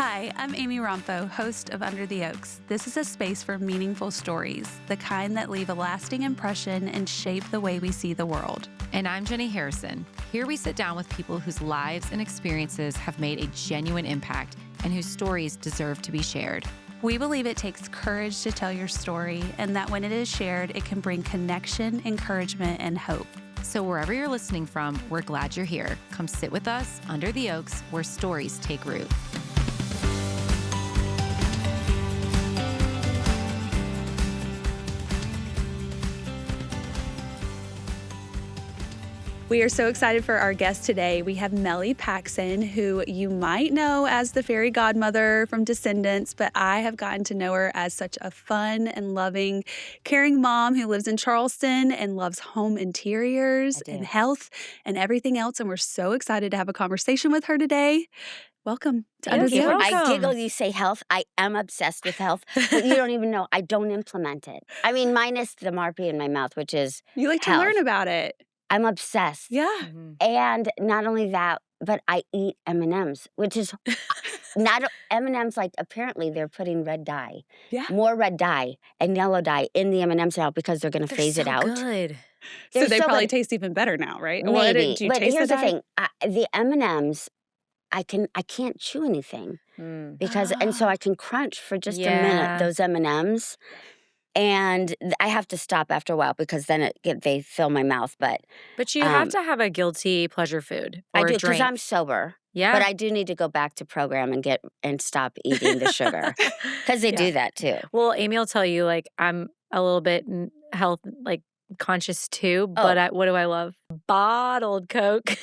Hi, I'm Amy Rompo, host of Under the Oaks. This is a space for meaningful stories, the kind that leave a lasting impression and shape the way we see the world. And I'm Jenny Harrison. Here we sit down with people whose lives and experiences have made a genuine impact and whose stories deserve to be shared. We believe it takes courage to tell your story, and that when it is shared, it can bring connection, encouragement, and hope. So wherever you're listening from, we're glad you're here. Come sit with us under the oaks where stories take root. We are so excited for our guest today. We have Melly Paxson, who you might know as the fairy godmother from Descendants, but I have gotten to know her as such a fun and loving, caring mom who lives in Charleston and loves home interiors and health and everything else. And we're so excited to have a conversation with her today. Welcome to Under the Oaks. I giggle, you say health. I am obsessed with health, but you don't even know. I don't implement it. I mean, minus the Marpy in my mouth, which is You like health. to learn about it. I'm obsessed. Yeah. Mm-hmm. And not only that, but I eat M&Ms, which is not M&Ms. Like apparently they're putting red dye, more red dye and yellow dye in the M&Ms now because they're going to phase it out. Good. So they probably taste even better now, right? Maybe. Do you But taste here's the dye? thing: the M&Ms, I can't chew anything because, and so I can crunch for just a minute those M&Ms. And I have to stop after a while because then they fill my mouth. But you have to have a guilty pleasure food or I do a because drink. I'm sober. Yeah. But I do need to go back to program and stop eating the sugar because they do that too. Well, Amy will tell you, like, I'm a little bit health, conscious too, but what do I love? Bottled Coke.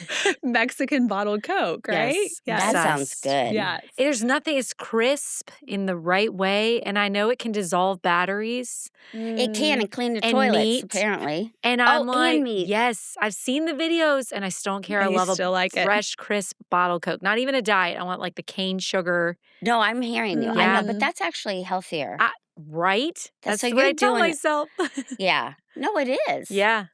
Mexican bottled Coke, right? Yes. That sounds good. Yeah. There's nothing, it's crisp in the right way, and I know it can dissolve batteries. It can and clean the And toilets, meat. apparently. And I'm like, and meat. yes, I've seen the videos, and I still don't care. And I you love still like it. fresh, crisp bottled Coke. Not even a diet. I want the cane sugar. No, I'm hearing you. I Yeah. know, but that's actually healthier. Right? That's That's how what I you're tell doing it. myself. Yeah. No, it is. Yeah.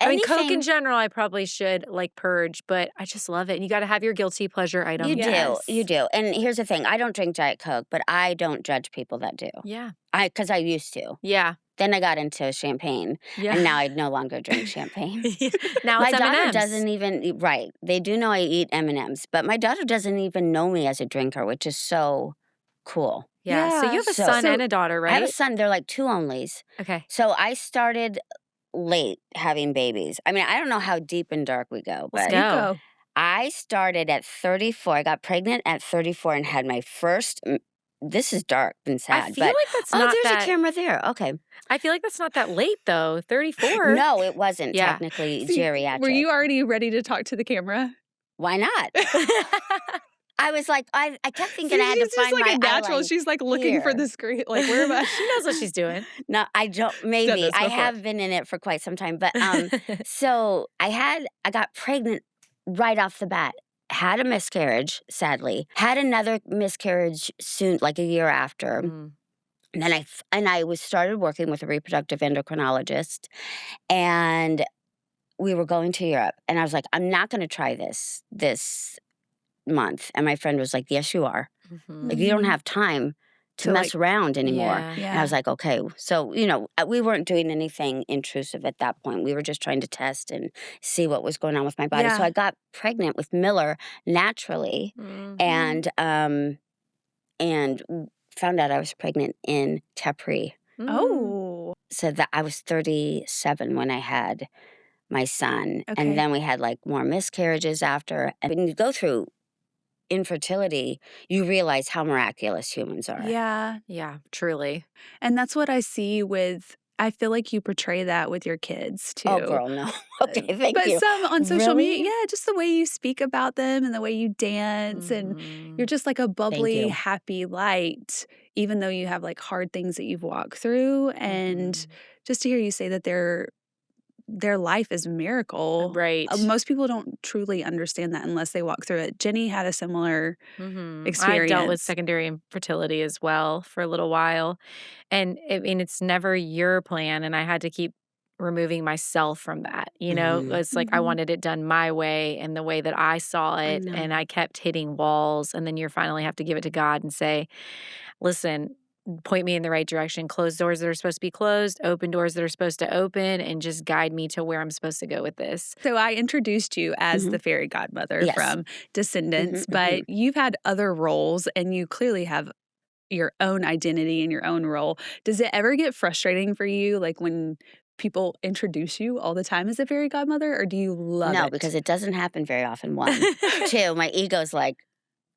I mean, Coke in Anything- general, I probably should purge, but I just love it. And you got to have your guilty pleasure item. You Yes. do. You do. And here's the thing. I don't drink Diet Coke, but I don't judge people that do. Yeah. Because I used to. Yeah. Then I got into champagne, Yeah. and now I no longer drink champagne. Now My it's daughter M&Ms. doesn't even, right, they do know I eat M&Ms, but my daughter doesn't even know me as a drinker, which is so cool. Yeah. So you have a So- son and a daughter, right? I have a son, they're like two onlys. Okay. So I started late having babies. I mean, I don't know how deep and dark we go, Let's but go. I started at 34. I got pregnant at 34 and had my first, this is dark and sad, I feel but like that's not there's that. a camera there. Okay. I feel like that's not that late though. 34. No, it wasn't Yeah. technically See, geriatric. Were you already ready to talk to the camera? Why not? I was like, I kept thinking I had to She's find just like my a natural. eyeline She's like looking for here. the screen. Like, where am I? She knows what she's doing. No, I don't. Done Maybe this I before. have been in it for quite some time, but so I got pregnant right off the bat. Had a miscarriage, sadly. Had another miscarriage soon, like a year after. Mm. And then I was started working with a reproductive endocrinologist, and we were going to Europe. And I was like, I'm not going to try this month. And my friend was like, yes, you are. Mhm. Like, you don't have time to To, mess around anymore. Yeah. And I was like, okay. So, we weren't doing anything intrusive at that point. We were just trying to test and see what was going on with my body. Yeah. So I got pregnant with Miller naturally Mhm. and found out I was pregnant in Capri. Mm. Oh. So that I was 37 when I had my son. Okay. And then we had more miscarriages after. And when you go through infertility, you realize how miraculous humans are. Yeah. Yeah, truly. And that's what I see with, I feel like you portray that with your kids too. Oh, girl, no. Okay, thank but you. some on social Really? media, yeah, just the way you speak about them and the way you dance and Mhm. you're just like a bubbly, you. happy light, even though you have hard things that you've walked through. And Mhm. just to hear you say that their life is a miracle. Right. Most people don't truly understand that unless they walk through it. Jenny had a similar Mhm. I experience. dealt with secondary infertility as well for a little while. And I mean, it's never your plan. And I had to keep removing myself from that. You know, it's like I wanted it done my way and the way that I saw it. And I kept hitting walls. And then you finally have to give it to God and say, listen, point me in the right direction, close doors that are supposed to be closed, open doors that are supposed to open, and just guide me to where I'm supposed to go with this. So I introduced you as the fairy godmother from Descendants, but you've had other roles and you clearly have your own identity and your own role. Does it ever get frustrating for you, like when people introduce you all the time as a fairy godmother, or do you love it? No, because it doesn't happen very often, one. Two, my ego's like,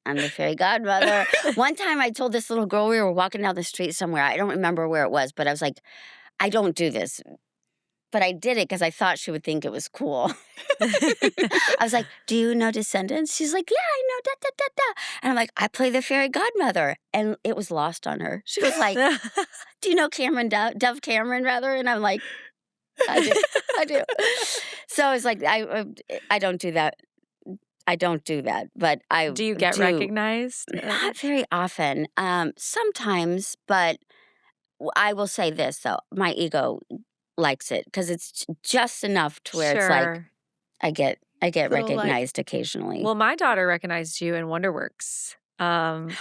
I'm the fairy godmother. One time I told this little girl, we were walking down the street somewhere. I don't remember where it was, but I was like, I don't do this. But I did it because I thought she would think it was cool. I was like, do you know Descendants? She's like, yeah, I know, da, da, da, da. And I'm like, I play the fairy godmother. And it was lost on her. She was like, do you know Dove Cameron, rather? And I'm like, I do. So it's like, I don't do that. I don't do that, but I do. You get recognized? Not very often. Sometimes, but I will say this, though. My ego likes it because it's just enough to where it's like I get recognized occasionally. Well, my daughter recognized you in Wonderworks.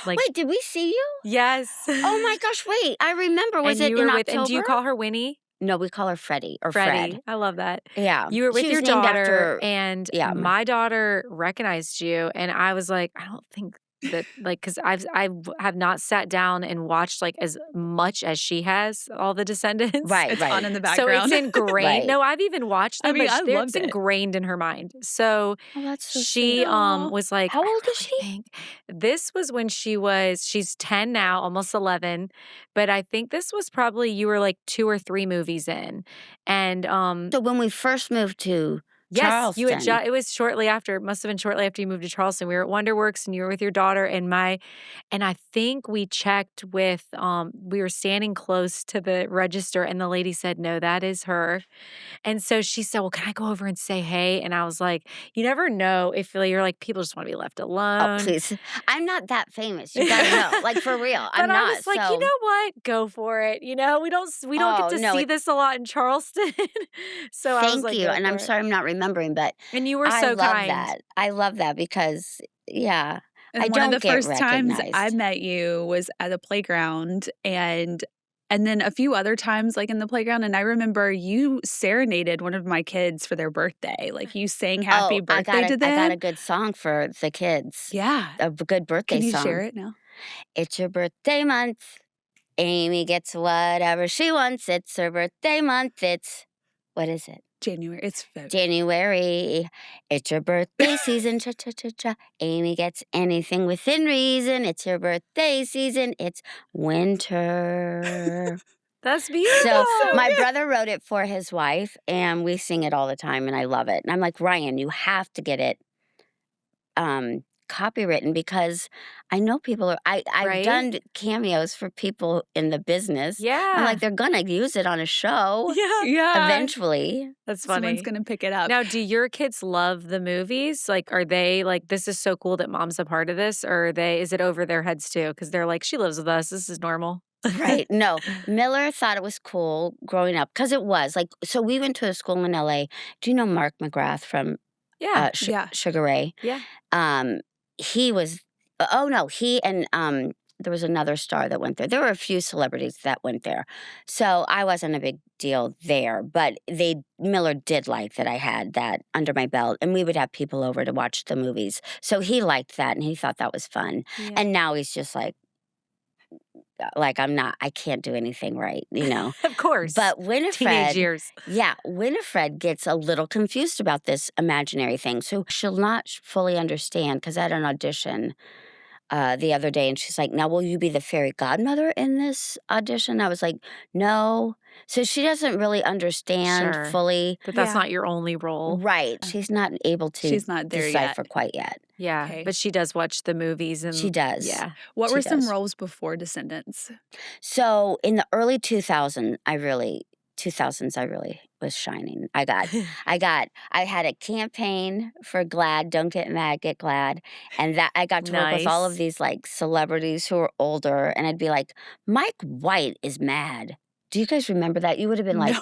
Wait, did we see you? Yes. Oh my gosh! Wait, I remember. Was it in October? And do you call her Winnie? No, we call her Freddie or Freddie. Fred. I love that. Yeah. You were with your daughter, and yeah. my daughter recognized you, and I was like, I don't think that, like, because I have not sat down and watched like as much as she has all the Descendants. It's on in the background. So it's ingrained. No, I've even watched them. I mean, but it's ingrained in her mind. So, she was like, how old is she? This was when she's 10 now, almost 11. But I think this was probably, you were like 2 or 3 movies in. And so when we first moved to Charleston. Yes, it was shortly after. It must have been shortly after you moved to Charleston. We were at Wonderworks, and you were with your daughter. And I think we checked with. We were standing close to the register, and the lady said, "No, that is her." And so she said, "Well, can I go over and say hey?" And I was like, "You never know if you're like people just want to be left alone." Oh, please! I'm not that famous. You gotta know, like for real. But I was like, you know what? Go for it. You know, we don't get to see this a lot in Charleston. So I was like, thank you, and I'm sorry I'm not remembering, but and you were so kind. I love that because and I one don't of the first get times recognized. I met you was at a playground, and then a few other times like in the playground, and I remember you serenaded one of my kids for their birthday. Like you sang happy birthday to them. I got a good song for the kids. Yeah. A good birthday song. Can you share it now? It's your birthday month. Amy gets whatever she wants. It's her birthday month. What is it? January. It's February. January. It's your birthday season. Cha cha cha cha. Amy gets anything within reason. It's your birthday season. It's winter. That's beautiful. So my brother wrote it for his wife, and we sing it all the time, and I love it. And I'm like, Ryan, you have to get it copywritten because I know people are. I've done cameos for people in the business. Yeah, I'm like, they're gonna use it on a show. Yeah. Eventually, that's funny. Someone's gonna pick it up. Now, do your kids love the movies? Like, are they like, this is so cool that mom's a part of this, or is it over their heads too? Because they're like, she lives with us. This is normal. Right. No, Miller thought it was cool growing up because it was like. So we went to a school in LA. Do you know Mark McGrath from Sugar Ray? Yeah. He was. Oh no, he and there was another star that went there. There were a few celebrities that went there, so I wasn't a big deal there. But Miller did like that I had that under my belt, and we would have people over to watch the movies. So he liked that, and he thought that was fun. Yeah. And now he's just like I can't do anything right, you know. Of course. But Winifred, teenage years. Yeah, Winifred gets a little confused about this imaginary thing. So she'll not fully understand because I had an audition the other day, and she's like, now will you be the fairy godmother in this audition? I was like, no. So she doesn't really understand fully. But that's not your only role. Right. She's not able to decipher quite yet. Yeah. Okay. But she does watch the movies. And she does. Yeah. What were some roles before Descendants? So in the early 2000s, I really was shining. I had a campaign for GLAAD, Don't Get Mad, Get Glad. And that I got to work with all of these like celebrities who were older. And I'd be like, Mike White is mad. Do you guys remember that? You would have been like, No.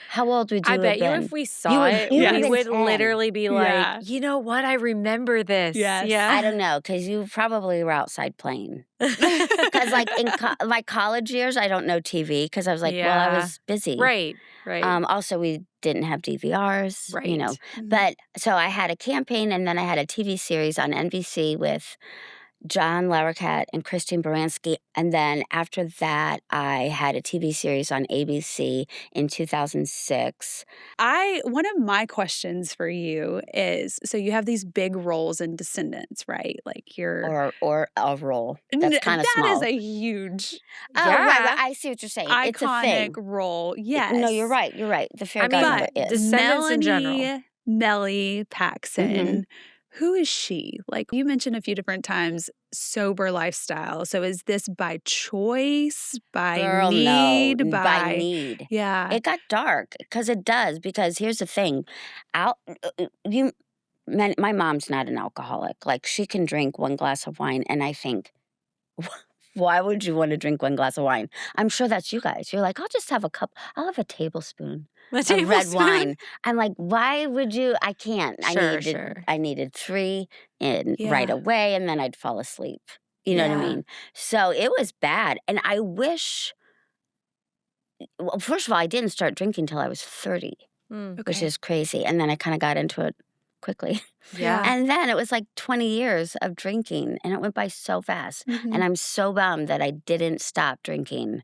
how old would you I have bet you been? if we saw it, you would we have would been 10. literally be like, Yeah. you know what? I remember this. Yes. Yeah. I don't know, because you probably were outside playing. Because like in my college years, I don't know TV because I was like, well, I Yeah. was busy. Right. Also, we didn't have DVRs, you know. Right. But so I had a campaign, and then I had a TV series on NBC with John Larroquette and Christine Baranski. And then after that, I had a TV series on ABC in 2006. One of my questions for you is, so you have these big roles in Descendants, right? Like you're Or a role. That's kind of small. That is a huge, Oh, right. I see what you're saying. It's a thing. iconic role. Yes. No, you're right. You're right. The fairy I mean, godmother But is. Descendants in general. Melly Paxson, who is she? Like you mentioned a few different times, sober lifestyle. So is this by choice, by Girl, need, no, by need. Yeah. It got dark because it does. Because here's the thing, my mom's not an alcoholic. Like she can drink one glass of wine, and I think, why would you want to drink one glass of wine? I'm sure that's you guys. You're like, I'll just have a cup. I'll have a tablespoon of red wine. I'm like, why would you? I can't. Sure. I needed 3 right Yeah. away, and then I'd fall asleep. You know what I Yeah. mean? So it was bad. And I wish, well, first of all, I didn't start drinking till I was 30, which Okay. is crazy. And then I kind of got into it quickly. Yeah. And then it was like 20 years of drinking, and it went by so fast. Mhm. And I'm so bummed that I didn't stop drinking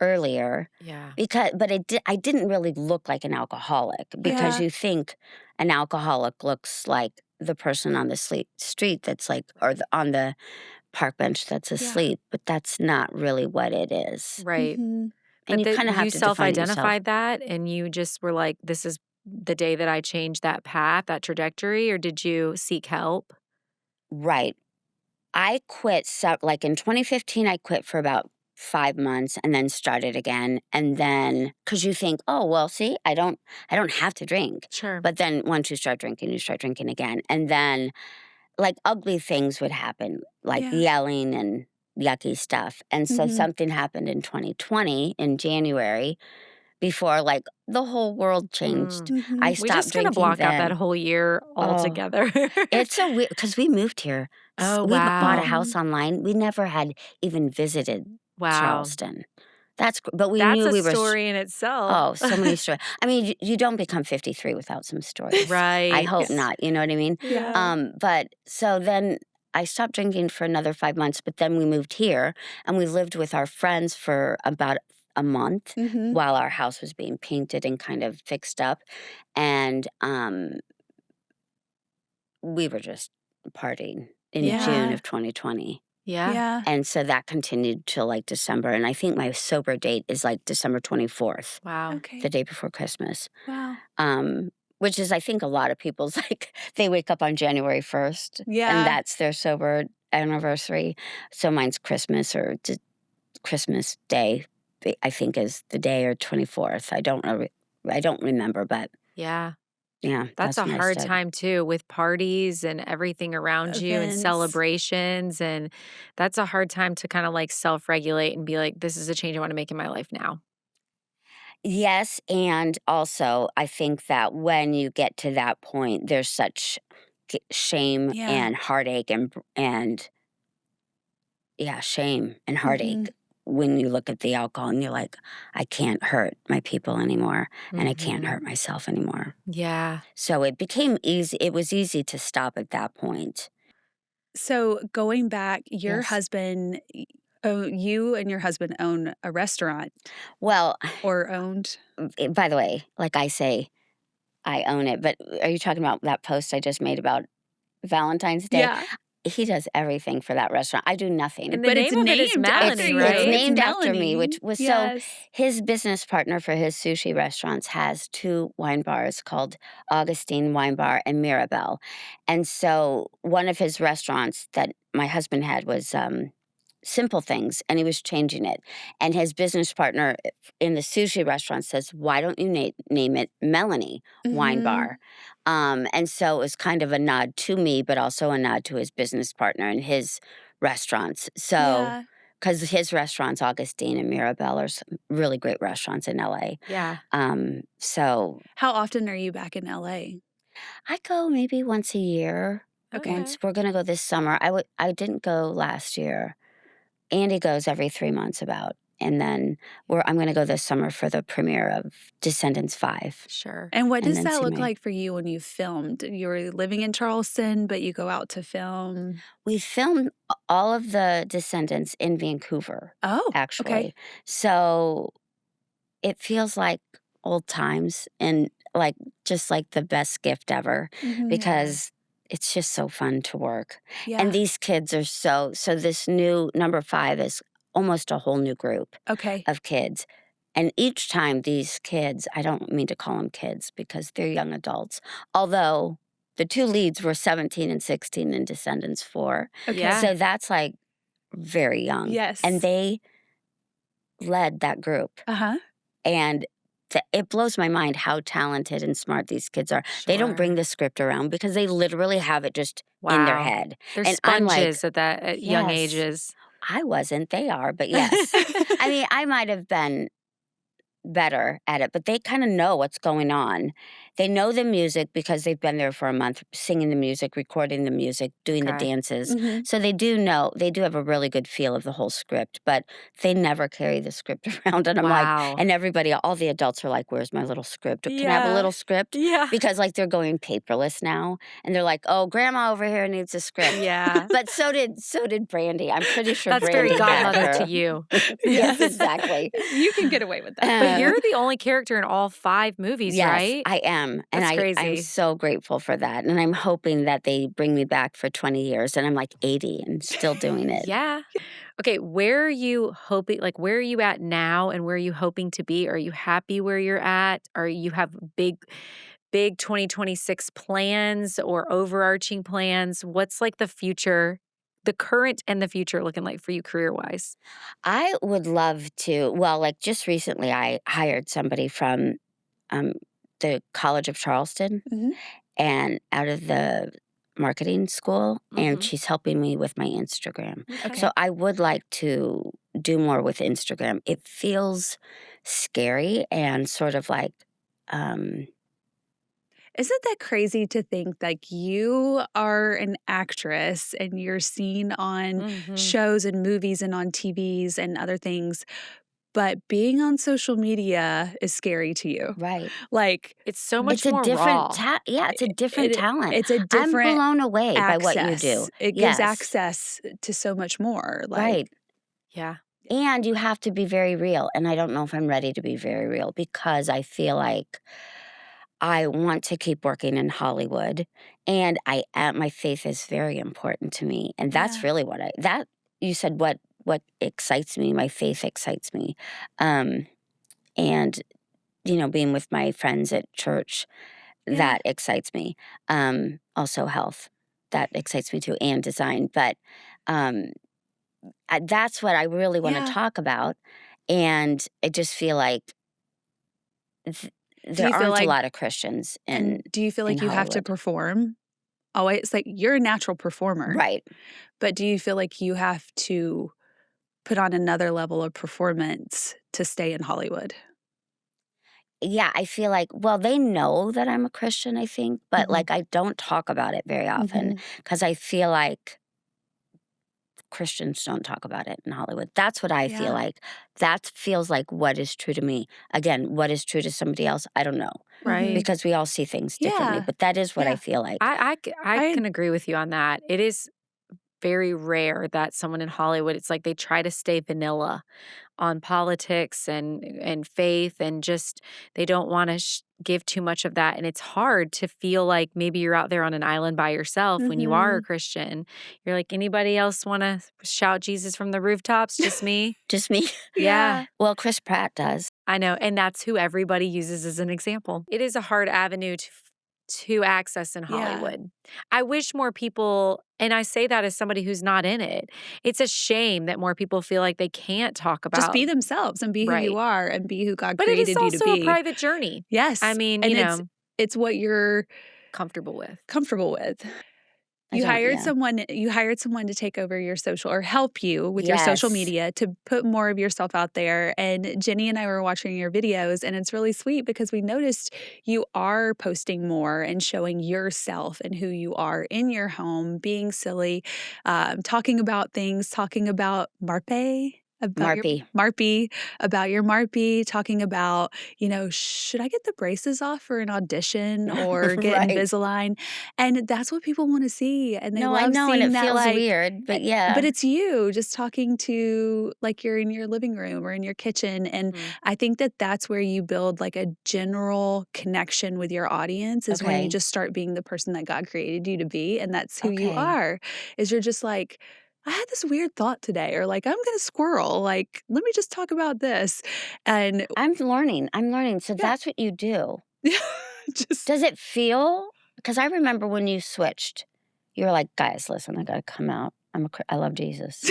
earlier. Yeah. But I didn't really look like an alcoholic, because Yeah. you think an alcoholic looks like the person on the street that's like, or on the park bench that's asleep, but that's not really what it is. Right. Mhm. And you kind of have you to define yourself. self-identified that, and you just were like, this is the day that I changed that path, that trajectory, or did you seek help? Right. I quit, like in 2015, I quit for about 5 months and then started again. And then, because you think, oh, well, see, I don't have to drink. Sure. But then once you start drinking again. And then like ugly things would happen, like Yeah. yelling and yucky stuff. And so something happened in 2020 in January, before like the whole world changed. Mhm. I we stopped just drinking gonna block out then. that whole year altogether. It's so weird because we moved here. Oh, We bought a wow. house online. We never had even visited Wow. Charleston. But we That's knew a we were. story in itself. Oh, so many stories. I mean, you don't become 53 without some stories. Right. I hope not. You know what I mean? Yeah. But so then I stopped drinking for another 5 months. But then we moved here, and we lived with our friends for about a month Mhm. while our house was being painted and kind of fixed up. And we were just partying in Yeah. June of 2020. Yeah. Yeah. And so that continued till like December. And I think my sober date is like December 24th, Wow. Okay. the day before Christmas. Wow. Which is, I think, a lot of people's like, they wake up on January 1st. Yeah. And that's their sober anniversary. So mine's Christmas, or Christmas Day, I think, is the day, or 24th. I don't remember, but Yeah. yeah. That's a when I hard started. time too, with parties and everything around you and Events. celebrations. And that's a hard time to kind of like self-regulate and be like, this is a change I want to make in my life now. Yes, and also I think that when you get to that point, there's such shame Yeah. and heartache and shame and heartache when you look at the alcohol and you're like, I can't hurt my people anymore, and I can't hurt myself anymore. Yeah. So it became easy. It was easy to stop at that point. So going back, your Yes. husband, you and your husband own a restaurant, Well, or owned. by the way, like I say, I own it. But are you talking about that post I just made about Valentine's Day? Yeah. He does everything for that restaurant. I do nothing. And the name of it is Melanie, you. right? It's named after me, Melanie. which was Yes. so. His business partner for his sushi restaurants has 2 wine bars called Augustine Wine Bar and Mirabelle. And so one of his restaurants that my husband had was Simple Things, and he was changing it. And his business partner in the sushi restaurant says, why don't you name it Melanie Wine Mhm. Bar? And so it was kind of a nod to me, but also a nod to his business partner and his restaurants. So, Yeah. because his restaurants, Augustine and Mirabelle, are some really great restaurants in LA. Yeah. So How often are you back in LA? I go maybe once a year. Okay. Once we're gonna go this summer. I didn't go last year. Andy goes every 3 months about. And then I'm going to go this summer for the premiere of Descendants 5. Sure. And what And does then that see look my- like for you when you filmed? You were living in Charleston, but you go out to film. We filmed all of the Descendants in Vancouver, Oh, actually. okay. So it feels like old times and like just like the best gift ever Mhm. because it's just so fun to work. Yeah. And these kids are so this new number 5 is almost a whole new group Okay. of kids. And each time these kids, I don't mean to call them kids because they're young adults, although the 2 leads were 17 and 16 in Descendants 4. Okay. Yeah. So that's like very young. Yes. And they led that group. Uh-huh. And it blows my mind how talented and smart these kids are. They don't bring Sure. the script around because they literally have it just in their Wow. head. They're And I'm like, sponges at young yes. ages. I wasn't, they are, but yes. I mean, I might have been better at it, but they kind of know what's going on. They know the music because they've been there for a month, singing the music, recording the music, doing the Okay. dances. Mhm. So they do have a really good feel of the whole script, but they never carry the script around. And I'm like, Wow. and everybody, all the adults are like, where's my little script? Can I have a Yeah. little script? Yeah. Because like they're going paperless now. And they're like, oh, grandma over here needs a script. Yeah. But so did Brandy. I'm pretty sure That's Brandy very had godmother her. to you. Yes, exactly. You can get away with that. But you're the only character in all 5 movies, Yes, right? I am. And That's I'm crazy. so grateful for that. And I'm hoping that they bring me back for 20 years and I'm like 80 and still doing it. Yeah. Okay, where are you hoping, like, where are you at now and where are you hoping to be? Are you happy where you're at? Or you have big 2026 plans or overarching plans? What's like the future, the current and the future looking like for you career-wise? I would love to, well, like just recently I hired somebody from the College of Charleston Mhm. and out of the marketing school, and Mhm. she's helping me with my Instagram. Okay. So I would like to do more with Instagram. It feels scary and sort of like, Isn't that crazy to think like you are an actress and you're seen on Mhm. shows and movies and on TVs and other things, but being on social media is scary to you? right. Like It's so much It's a more different raw. it's a different talent. it's a I'm different blown away by what you access. do. It gives Yes. access to so much more. Like, Right. Yeah. And you have to be very real. And I don't know if I'm ready to be very real because I feel like I want to keep working in Hollywood. And my faith is very important to me. And that's Yeah. really you said what excites me. My faith excites me. And, being with my friends at church, Yeah. that excites me. Also health, that excites me too, and design. But that's what I really want Yeah. to talk about. And I just feel like there you feel aren't like- a lot of Christians and do you feel like in you have to Hollywood. perform? Always, like you're a natural performer, Right. but do you feel like you have to put on another level of performance to stay in Hollywood? Yeah, I feel like, well, they know that I'm a Christian, I think, but Mhm. like I don't talk about it very often Mhm. because I feel like Christians don't talk about it in Hollywood. That's what I Yeah. feel like. That feels like what is true to me. Again, what is true to somebody else, I don't know. Right. Because we all see things differently, Yeah. but that is what Yeah. I feel like. I I- can agree with you on that. It is very rare that someone in Hollywood, it's like they try to stay vanilla on politics and faith and just they don't want to give too much of that. And it's hard to feel like maybe you're out there on an island by yourself when you are a Christian. You're like, anybody else want to shout Jesus from the rooftops? Just me? Just me. Yeah. Well, Chris Pratt does. I know. And that's who everybody uses as an example. It is a hard avenue to access in Yeah. Hollywood. I wish more people, and I say that as somebody who's not in it, it's a shame that more people feel like they can't talk about. Just be themselves and be who you Right. are and be who God But it created is you to also be. a private journey. Yes. I mean, and you know, it's what you're comfortable with. comfortable with. Yeah. You hired someone to take over your social or help you with your social Yes. media to put more of yourself out there. And Jenny and I were watching your videos, and it's really sweet because we noticed you are posting more and showing yourself and who you are in your home, being silly, talking about things, talking about Marpe. About your Marpy. Marpy, about your Marpy, talking about, should I get the braces off for an audition or get Right. Invisalign? And that's what people wanna see, and they No, I love know, and seeing it that, feels like weird, but but yeah. it's you just talking to like, you're in your living room or in your kitchen, and Mhm. I think that that's where you build, like, a general connection with your audience is when you Okay. just start being the person that God created you to be, and that's who you Okay. are, is you're just like, "I had this weird thought today," or like, "I'm gonna squirrel, like, let me just talk about this," and I'm learning. So yeah. that's what you do. Yeah, just Does it feel? Because I remember when you switched, you were like, guys, listen, I got to come out. I love Jesus.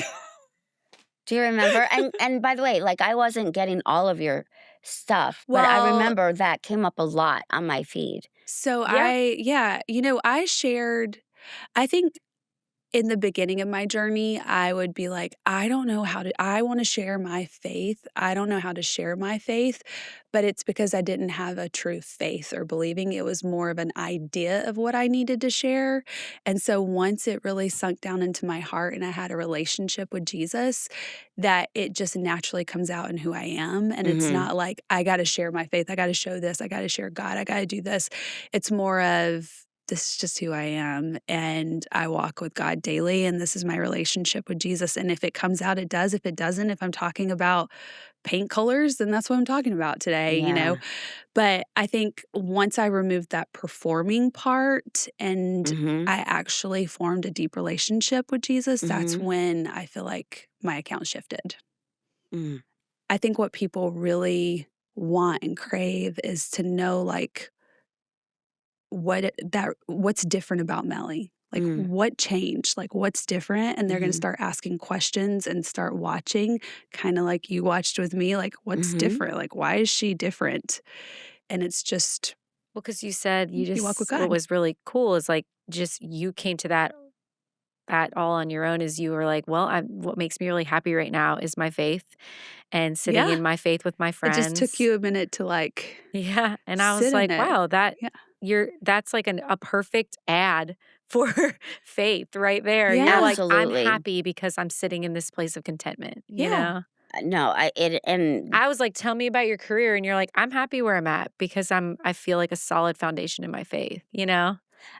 Do you remember? And by the way, like I wasn't getting all of your stuff, but I well, remember that came up a lot on my feed. so Yeah. I shared I think in the beginning of my journey, I would be like, I want to share my faith. I don't know how to share my faith, but it's because I didn't have a true faith or believing. It was more of an idea of what I needed to share. And so once it really sunk down into my heart and I had a relationship with Jesus, that it just naturally comes out in who I am. And it's Mm-hmm. not like, I got to share my faith. I got to show this. I got to share God. I got to do this. It's more of, this is just who I am, and I walk with God daily, and this is my relationship with Jesus, and if it comes out, it does. If it doesn't, if I'm talking about paint colors, then that's what I'm talking about today. Yeah. But I think once I removed that performing part and Mm-hmm. I actually formed a deep relationship with Jesus, that's Mm-hmm. when I feel like my account shifted. Mm. I think what people really want and crave is to know, like, what's different about Melly? Like, Mm. what changed? Like, what's different? And they're gonna Mm-hmm. start asking questions and start watching, kinda like you watched with me, like, what's Mm-hmm. different? Like, why is she different? And it's just Well, because you said you walk with what God. was really cool is like just you came to that all on your own is you were like, well, what makes me really happy right now is my faith and sitting Yeah. in my faith with my It just took friends. you a minute to, like, Yeah, and I was sit in like, it. wow, Yeah. that's like a perfect ad for faith right there. You're Yeah. like, I'm Absolutely. happy because I'm sitting in this place of contentment, you Yeah. know? No, and I was like, tell me about your career. And you're like, I'm happy where I'm at because I feel like a solid foundation in my faith, you know?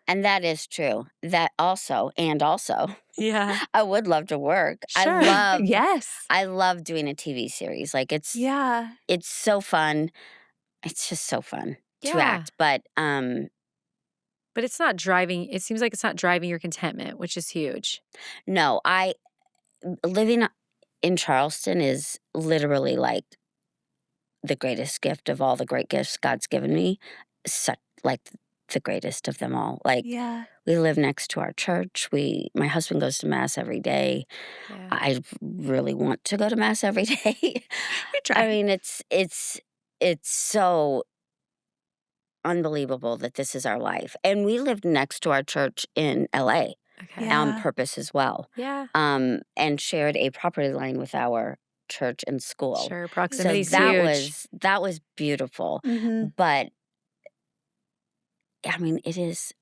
and that is true. That also, and also, Yeah. I would love to work. Sure. Yes. I love doing a TV series. Like Yeah. it's so fun. It's just so fun to Yeah. act. But But it seems like it's not driving your contentment, which is huge. no, I living in Charleston is literally like the greatest gift of all the great gifts God's given me. Such like the greatest of them all. Like Yeah. we live next to our church. My husband goes to mass every day. Yeah. I really want to go to mass every day. We I try. mean, it's so unbelievable that this is our life. And we lived next to our church in LA Okay. on Yeah. purpose as well. Yeah. And shared a property line with our church and school. Sure. It's So Proximity's sweet. huge. that was beautiful. Mhm. But I mean, it is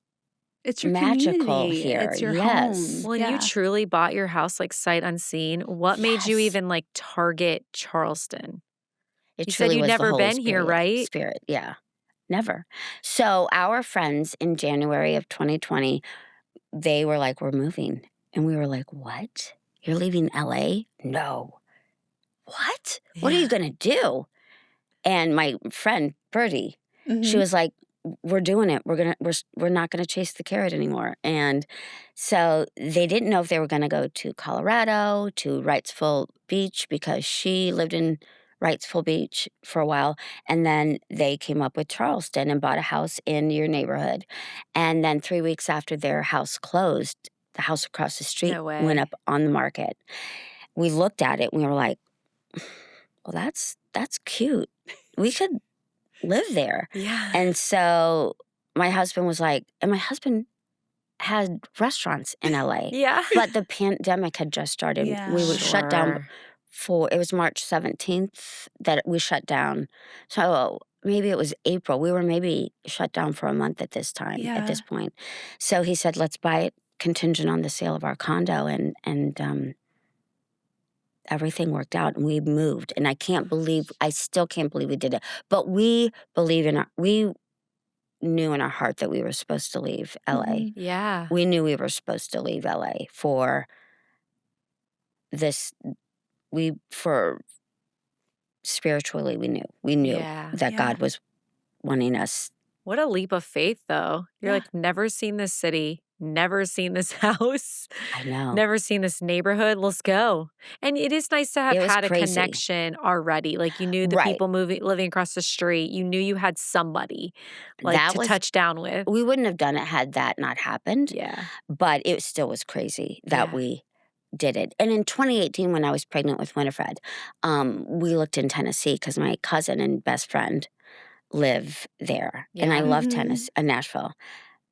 It's your magical community. here. It's your home. Yes. Well, and you Yeah. truly bought your house like sight unseen. What made you Yes. even like target Charleston? It You said truly you'd was the never Holy been here, right? Spirit. Yeah. Never. So our friends in January of 2020, they were like, we're moving. And we were like, what? You're leaving LA? No. What? What are you Yeah. going to do? And my friend, Birdie, she Mhm. was like, we're doing it. We're not going to chase the carrot anymore. And so they didn't know if they were going to go to Colorado, to Wrightsville Beach, because she lived in Wrightsville Beach for a while. And then they came up with Charleston and bought a house in your neighborhood. And then 3 weeks after their house closed, the house across the street No went way. up on the market. We looked at it and we were like, well, that's cute. We could live there. Yeah. And so my husband was like, and my husband had restaurants in LA. Yeah. But the pandemic had just started. Yeah. We were shut down Sure. it was March 17th that we shut down. So maybe it was April. We were maybe shut down for a month at this time, at Yeah. this point. So he said, let's buy it contingent on the sale of our condo. And everything worked out and we moved. And I still can't believe we did it. But we knew in our heart that we were supposed to leave LA. Mhm. Yeah. We knew we were supposed to leave LA for this. For spiritually, we knew Yeah. that Yeah. God was wanting us. What a leap of faith, though. You're Yeah. like, never seen this city, never seen this house, I know. never seen this neighborhood. Let's go. And it is nice to have It was had a crazy. connection already. Like you knew the Right. people living across the street. You knew you had somebody like That to was touch down with. we wouldn't have done it had that not happened. Yeah. But it still was crazy that Yeah. we did it. And in 2018, when I was pregnant with Winifred, we looked in Tennessee because my cousin and best friend live there. And I Yeah. love Mhm. Nashville,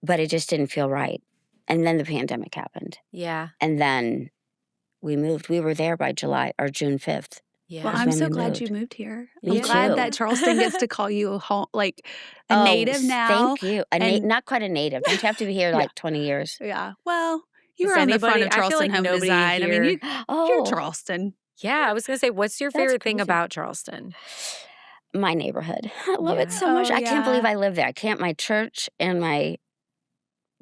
but it just didn't feel right. And then the pandemic happened. Yeah. And then we moved. We were there by June 5th. Yeah. Well, That's I'm when so we glad you moved. moved here. Me I'm glad too. that Charleston gets to call you home, like a Oh, native now. thank you. And Not quite a native. Don't you have to be here yeah, like 20 years? yeah. Well, you Does were on the front anybody, of I feel Charleston like Home nobody Design. I mean, here. you're Oh, Charleston. Yeah. I was going to say, what's your that's favorite thing crazy. about Charleston? My neighborhood. I love it Yeah. so much. Oh, I can't believe yeah. I live there. I can't. My church and my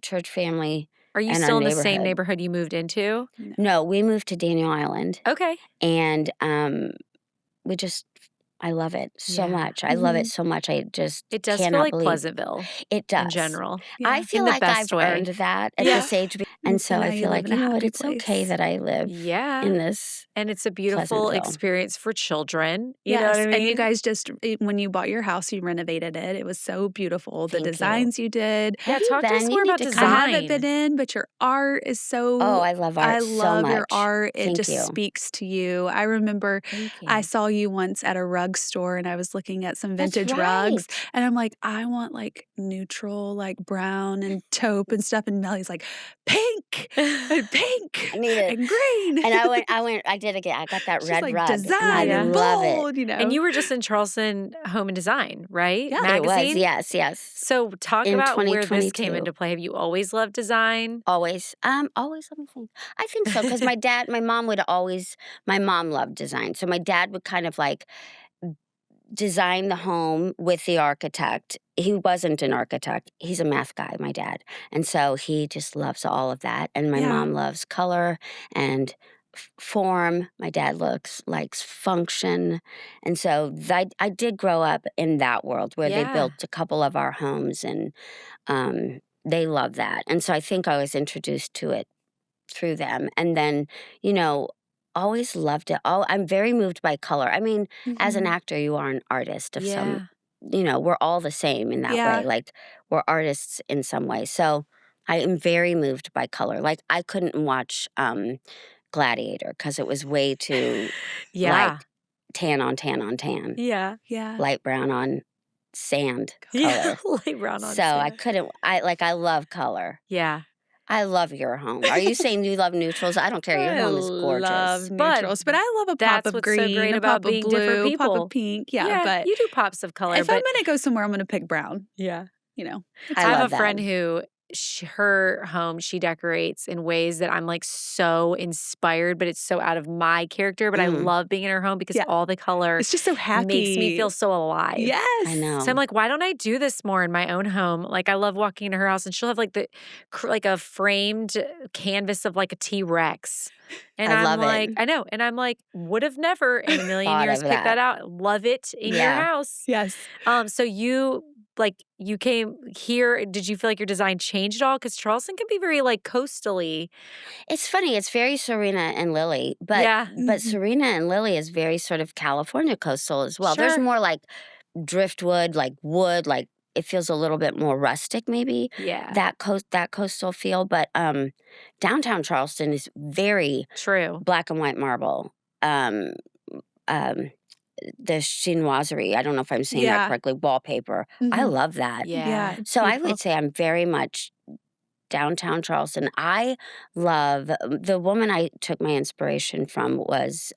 church family Are you and our still in the same neighborhood. neighborhood you moved into? No. No, we moved to Daniel Island, Okay. and I love it so Yeah. much. I love it Mhm. so much. I just It does feel cannot like believe Pleasantville it in does. general, Yeah. I feel in the like best I've way. earned that at Yeah. this age, and And so now I you feel live like, in a you know what? happy It's okay place. that I live Yeah. in this And it's a beautiful Pleasantville. experience for children. You know Yes, what I and you mean? guys just when you bought your house, you renovated it. It was so beautiful. The Thank you. designs you did. Yeah, Have you talk to us been? more You need about to I come. haven't been design. in, but your art is Oh, so I love I art so love your much. art. It Thank just you. speaks to you. I remember Thank I you. saw you once at a rug store and I was looking at some That's vintage rugs right. and I'm like, I want like neutral, like brown and taupe and stuff. And Melly's like, pink and pink I need it. and green. And I did again. I got that She's red like rug, and I design and love it. bold, you know. And you were just in Charleston Home and Design, right? Yeah. It was, Magazine? yes. So talk In about where this came 2022. into play. Have you always loved design? Always. Let me think. I think so, because my mom loved design. So my dad would kind of like design the home with the architect. He wasn't an architect. He's a math guy, my dad. And so he just loves all of that. And my Yeah. mom loves color and form. My dad likes function. And so I did grow up in that world where they Yeah. built a couple of our homes, and they love that. And so I think I was introduced to it through them. And then, always loved it. I'm very moved by color. I mean, as an Mhm. actor, you are an artist of some, Yeah. we're all the same in that Yeah. way. Like, we're artists in some way. So I am very moved by color. Like, I couldn't watch Gladiator because it was way too, Yeah. like, tan on tan on tan, Yeah. Yeah. light brown on sand Yeah. color. Light brown on So I sand. couldn't, I love color. Yeah. I love your home. Are you saying you love neutrals? I don't care. Your I home is gorgeous. love But neutrals, but I love a pop that's of what's so green, great a about pop of being different blue, pop people. of pink. Yeah, but you do pops of color, if I'm but gonna go somewhere, I'm gonna pick brown. yeah. It's I I have love a friend that. who her home she decorates in ways that I'm like so inspired, but it's so out of my character. But I Mm. love being in her home because Yeah. all the color It's just so happy. makes me feel so alive. I Yes. know. So I'm like, why don't I do this more in my own home? Like, I love walking into her house, and she'll have like like a framed canvas of like a T-Rex, and I I'm love it. like, I know, and I'm like, would have never in a million Thought years of picked that that. out. Love it in your Yeah. house. Yes. So you came here. Did you feel like your design changed at all? Because Charleston can be very like coastally. It's funny. It's very Serena and Lily, but Yeah. Mhm. Serena and Lily is very sort of California coastal as well. There's Sure. more like driftwood, like wood, like it feels a little bit more rustic, maybe Yeah. that coastal feel. But downtown Charleston is very True. black and white marble. Um, the chinoiserie, I don't know if I'm saying that Yeah. correctly, wallpaper. I Mhm. love that. Yeah. Yeah. It's So I beautiful. would say I'm very much downtown Charleston. I love the woman I took my inspiration from was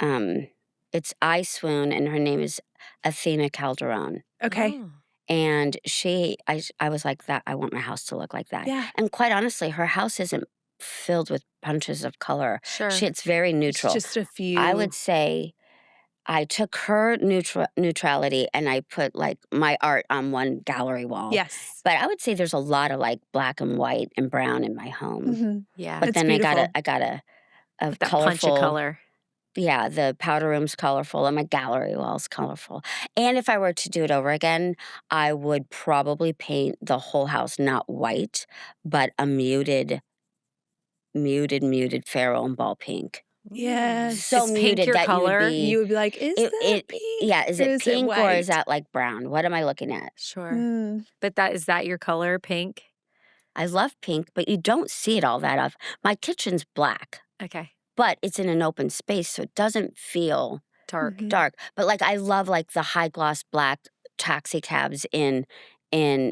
it's I Swoon, and her name is Athena Calderon. Okay. Oh. And I was like that. I want my house to look like that. Yeah. And quite honestly, her house isn't filled with punches of color. Sure. It's very neutral. It's just a few. I would say I took her neutrality and I put like my art on one gallery wall. Yes. But I would say there's a lot of like black and white and brown in my home. Mm-hmm. Yeah. But It's then beautiful. I got a That colorful punch of color. Yeah, the powder room's colorful and my gallery wall's colorful. And if I were to do it over again, I would probably paint the whole house not white, but a muted pharaoh and ball pink. Yes. So Is muted pink your that color? You would be like, is that pink? Yeah, is or it pink or white? is that like brown? What am I looking at? Sure. Mm. But is that your color, pink? I love pink, but you don't see it all that often. My kitchen's black, Okay. but it's in an open space, so it doesn't feel Dark. Mhm. dark. But like I love like the high gloss black taxi cabs in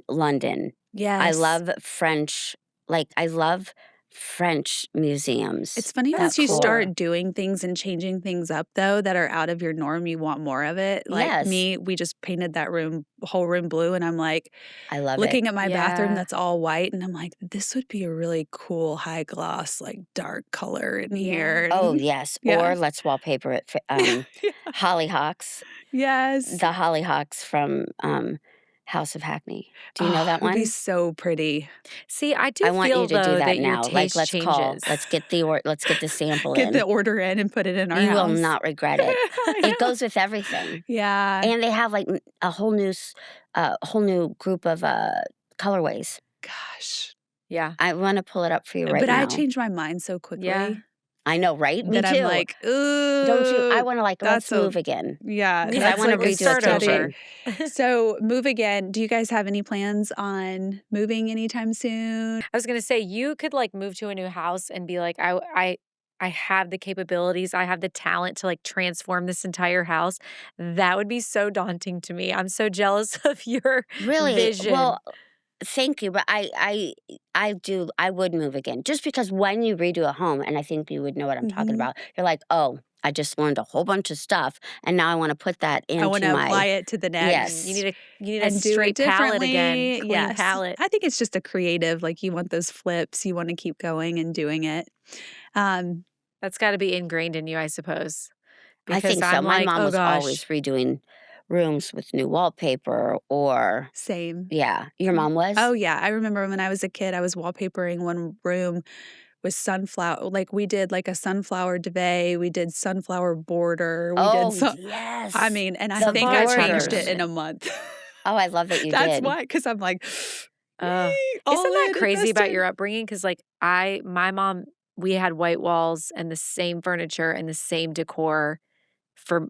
London. Yes. I love French museums. It's funny that once you core. start doing things and changing things up, though, that are out of your norm, you want more of it. Like Yes. me, we just painted that whole room blue, and I'm like, I love looking it. at my Yeah. bathroom that's all white, and I'm like, this would be a really cool high gloss, like dark color in here. Oh And- yes. Yeah. Or let's wallpaper it. Hollyhocks. yes. The hollyhocks from House of Hackney. Do you know that It would one? be so pretty. See, I do I want feel you to though do that your now. Like taste let's changes. call. Let's get the sample Get in. the order in and put it in our You house. will not regret it. I know. It goes with everything. Yeah. And they have like a whole new group of colorways. Gosh. Yeah. I want to pull it up for you right but now. I change my mind so quickly. Yeah. I know, right? Me that too. I'm like, ooh. Don't you? I want to like let's that's a- move again. Yeah. Because that's I want to like a redo a start study. kitchen. So move again. Do you guys have any plans on moving anytime soon? I was gonna say you could like move to a new house and be like, I have the capabilities, I have the talent to like transform this entire house. That would be so daunting to me. I'm so jealous of your Really? vision. Well, thank you, but I would move again. Just because when you redo a home, and I think you would know what I'm talking Mhm. about, you're like, oh, I just learned a whole bunch of stuff, and now I want to put that into I want to apply it to the next. Yes. You need a And do it straight palette differently. again. Clean Yes. palette. I think it's just a creative, like you want those flips, you want to keep going and doing it. That's got to be ingrained in you, I suppose. I Because think so. I'm My like, mom oh was gosh. always redoing rooms with new wallpaper, or Same. yeah, your mom was. Oh yeah, I remember when I was a kid, I was wallpapering one room with sunflower. Like we did like a sunflower duvet, we did sunflower border, we oh did. yes. I mean, and I The think I changed borders. it in a month. Oh, I love that you That's did. why, because I'm like, Oh. all Isn't that in, crazy about invested. your upbringing? Because like my mom, we had white walls and the same furniture and the same decor for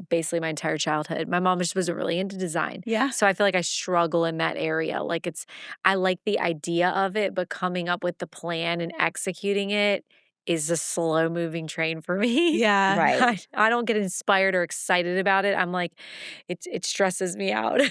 basically my entire childhood. My mom just wasn't really into design. Yeah. So I feel like I struggle in that area. Like I like the idea of it, but coming up with the plan and executing it is a slow moving train for me. Yeah. Right. I don't get inspired or excited about it. I'm like, it stresses me out.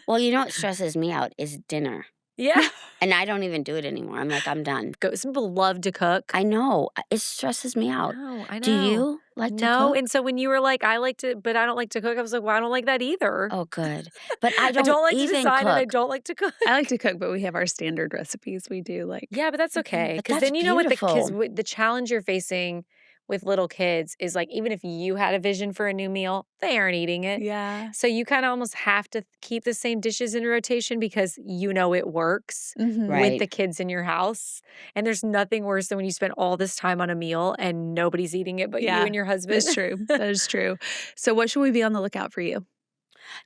Well, you know what stresses me out is dinner. Yeah. And I don't even do it anymore. I'm like, I'm done. Some people love to cook. I know. It stresses me out. I know. Do you like to No. cook? And so when you were like, I like to, but I don't like to cook, I was like, well, I don't like that either. Oh, good. But I I don't, don't like to even design and I cook. don't like to cook. I like to cook, but we have our standard recipes we do. Like, Yeah, but that's okay. But Because that's then you know what beautiful. the challenge you're facing with little kids is like, even if you had a vision for a new meal, they aren't eating it. yeah. So you kind of almost have to keep the same dishes in rotation because you know it works Mhm. Right. with the kids in your house. And there's nothing worse than when you spend all this time on a meal and nobody's eating it but you Yeah, and your husband. That's true. That is true. So, what should we be on the lookout for you?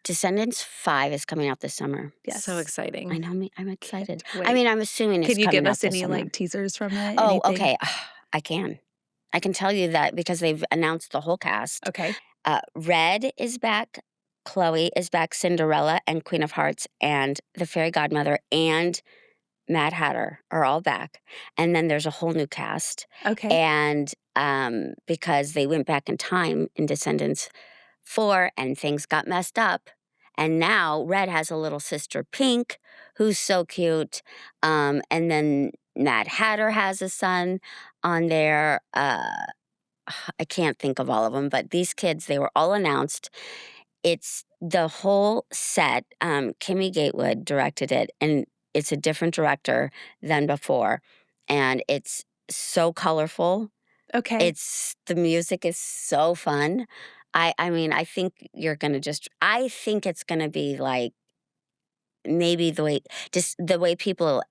Descendants 5 is coming out this summer. Yes. So exciting. I know. I'm excited. Wait. I mean, I'm assuming it's Can you coming give out us this any summer. like teasers from it? Oh, Anything? okay. I can. I can tell you that because they've announced the whole cast. Okay. Red is back. Chloe is back. Cinderella and Queen of Hearts and the Fairy Godmother and Mad Hatter are all back. And then there's a whole new cast. Okay. And because they went back in time in Descendants 4 and things got messed up. And now Red has a little sister, Pink, who's so cute. And then Mad Hatter has a son on there. I can't think of all of them, but these kids, they were all announced. It's the whole set. Kimmy Gatewood directed it, and it's a different director than before. And it's so colorful. Okay. The music is so fun. I mean, I think I think it's gonna be like maybe the way people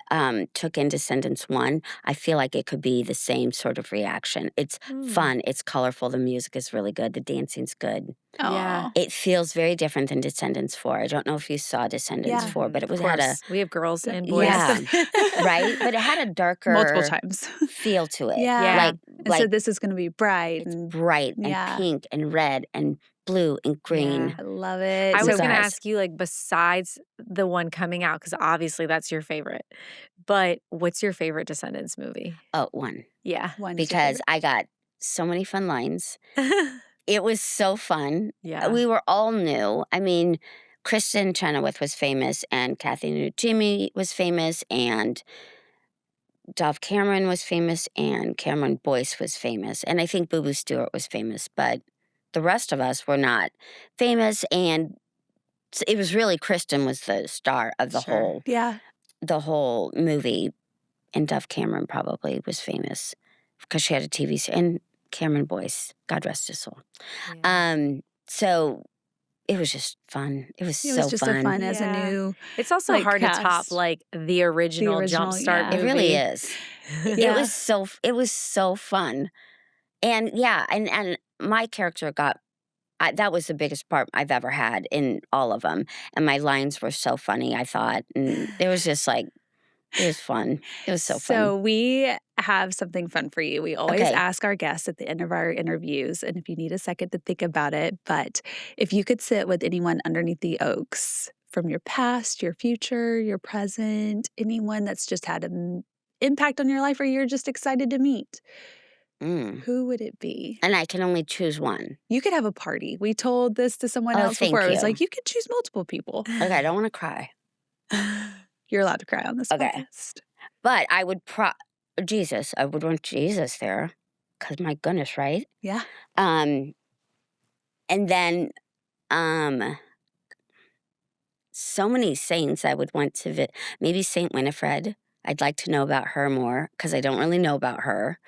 took in Descendants 1, I feel like it could be the same sort of reaction. It's fun, it's colorful, the music is really good, the dancing's good. Yeah. It feels very different than Descendants 4. I don't know if you saw Descendants 4, but it we have girls and boys. Yeah, right? But it had a darker multiple times feel to it. Yeah. And so this is going to be bright. It's bright and pink and red and blue and green. Yeah. I love it. I was going to ask you, like, besides the one coming out, because obviously that's your favorite, but what's your favorite Descendants movie? Oh, one. Yeah. Because I got so many fun lines. It was so fun. Yeah. We were all new. I mean, Kristen Chenoweth was famous, and Kathy Najimy was famous, and Dove Cameron was famous, and Cameron Boyce was famous. And I think Boo Boo Stewart was famous, but the rest of us were not famous. And it was really Kristen was the star of the whole movie. And Dove Cameron probably was famous because she had a TV series. And Cameron Boyce, God rest his soul. Yeah. So it was just fun. It was so fun. It was just so fun as a new. It's also hard to top like the original Jumpstart movie. It really is. It was so fun. And and my character that was the biggest part I've ever had in all of them. And my lines were so funny, I thought. And it was just like, it was fun. It was so fun. So we have something fun for you. We always ask our guests at the end of our interviews, and if you need a second to think about it, but if you could sit with anyone underneath the oaks from your past, your future, your present, anyone that's just had an impact on your life or you're just excited to meet, who would it be? And I can only choose one. You could have a party. We told this to someone else before. It was like, you could choose multiple people. Okay, I don't want to cry. You're allowed to cry on this podcast. But I would Jesus. I would want Jesus there. Because my goodness, right? Yeah. And then so many saints I would want to maybe Saint Winifred. I'd like to know about her more because I don't really know about her.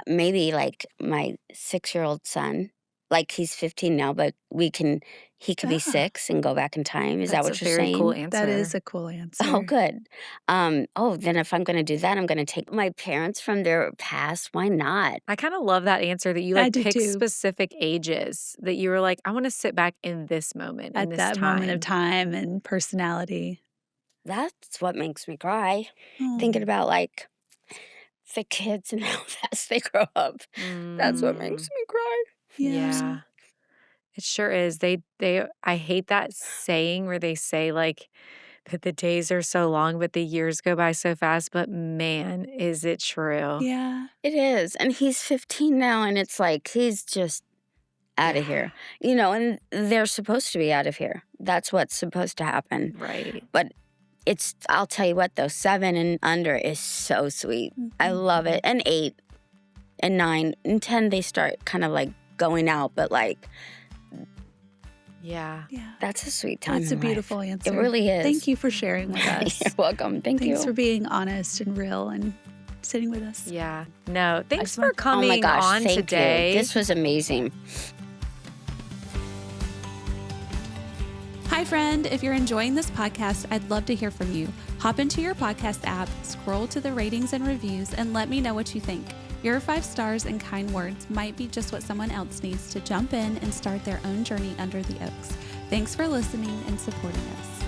Maybe like my 6-year-old son. Like he's 15 now, but he could be 6 and go back in time. Is that what you're saying? That's a very cool answer. That is a cool answer. Oh, good. Then if I'm going to do that, I'm going to take my parents from their past. Why not? I kind of love that answer that you pick specific ages that you were like, I want to sit back in this moment, at that moment of time and personality. That's what makes me cry. Thinking about like the kids and how fast they grow up. That's what makes me cry. Yeah. It sure is. I hate that saying where they say like that the days are so long, but the years go by so fast. But man, is it true? Yeah. It is. And he's 15 now, and it's like he's just out of here. And they're supposed to be out of here. That's what's supposed to happen. Right. But I'll tell you what though, 7 and under is so sweet. I love it. And 8 and 9 and 10, they start kind of like going out, but like, yeah, that's a sweet time. That's a beautiful answer. It really is. Thank you for sharing with us. You're welcome. Thanks for being honest and real and sitting with us. Yeah. No, thanks for coming on today. This was amazing. Hi, friend. If you're enjoying this podcast, I'd love to hear from you. Hop into your podcast app, scroll to the ratings and reviews, and let me know what you think. Your 5 stars and kind words might be just what someone else needs to jump in and start their own journey under the oaks. Thanks for listening and supporting us.